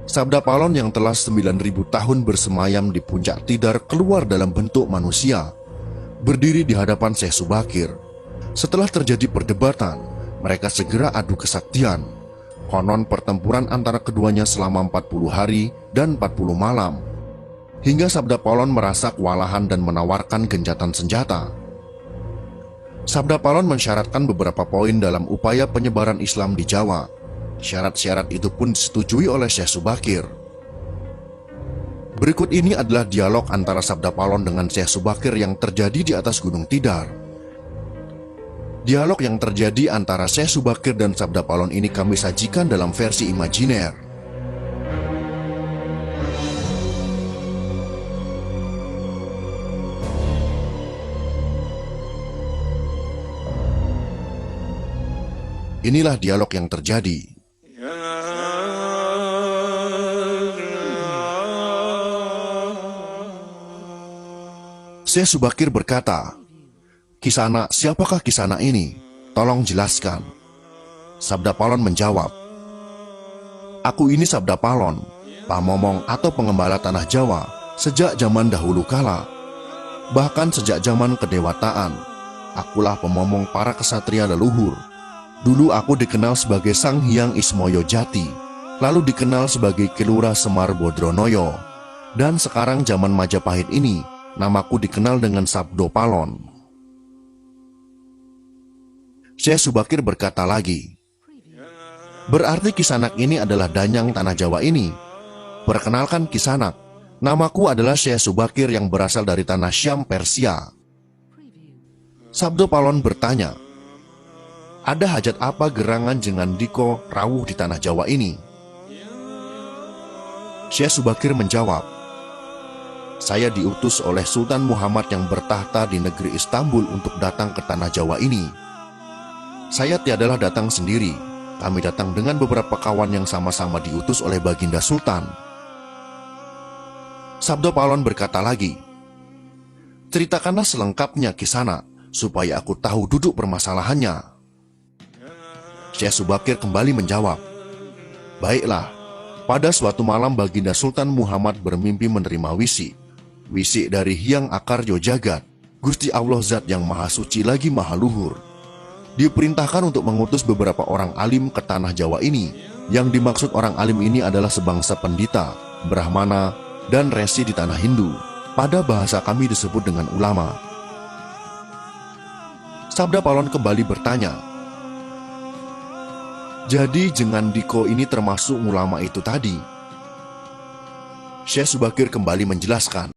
Sabda Palon yang telah 9.000 tahun bersemayam di puncak Tidar keluar dalam bentuk manusia, berdiri di hadapan Syekh Subakir. Setelah terjadi perdebatan, mereka segera adu kesaktian. Konon pertempuran antara keduanya selama 40 hari dan 40 malam, hingga Sabda Palon merasa kewalahan dan menawarkan gencatan senjata. Sabda Palon mensyaratkan beberapa poin dalam upaya penyebaran Islam di Jawa. Syarat-syarat itu pun disetujui oleh Syekh Subakir. Berikut ini adalah dialog antara Sabda Palon dengan Syekh Subakir yang terjadi di atas Gunung Tidar. Dialog yang terjadi antara Syekh Subakir dan Sabda Palon ini kami sajikan dalam versi imajiner. Inilah dialog yang terjadi. Syekh Subakir berkata, "Kisana, siapakah Kisana ini? Tolong jelaskan." Sabda Palon menjawab, "Aku ini Sabda Palon, pamomong atau pengembala tanah Jawa sejak zaman dahulu kala. Bahkan sejak zaman kedewataan, akulah pemomong para kesatria leluhur. Dulu aku dikenal sebagai Sang Hyang Ismoyo Jati, lalu dikenal sebagai Kilura Semar Bodronoyo, dan sekarang zaman Majapahit ini, namaku dikenal dengan Sabdo Palon." Syekh Subakir berkata lagi, "Berarti Kisanak ini adalah danyang tanah Jawa ini. Perkenalkan Kisanak, namaku adalah Syekh Subakir yang berasal dari tanah Syam, Persia." Sabdo Palon bertanya, "Ada hajat apa gerangan Jengan Diko rawuh di tanah Jawa ini?" Syekh Subakir menjawab, "Saya diutus oleh Sultan Muhammad yang bertahta di negeri Istanbul untuk datang ke tanah Jawa ini. Saya tiadalah datang sendiri, kami datang dengan beberapa kawan yang sama-sama diutus oleh Baginda Sultan." Sabdo Palon berkata lagi, "Ceritakanlah selengkapnya Kisana, supaya aku tahu duduk permasalahannya." Syekh Subakir kembali menjawab, "Baiklah, pada suatu malam Baginda Sultan Muhammad bermimpi menerima wisi dari Hyang Akaryo Jagat, Gusti Allah Zat yang Maha Suci lagi Maha Luhur. Diperintahkan untuk mengutus beberapa orang alim ke tanah Jawa ini. Yang dimaksud orang alim ini adalah sebangsa pendita, brahmana, dan resi di tanah Hindu. Pada bahasa kami disebut dengan ulama." Sabda Palon kembali bertanya, "Jadi Jengan Diko ini termasuk ulama itu tadi?" Syekh Subakir kembali menjelaskan,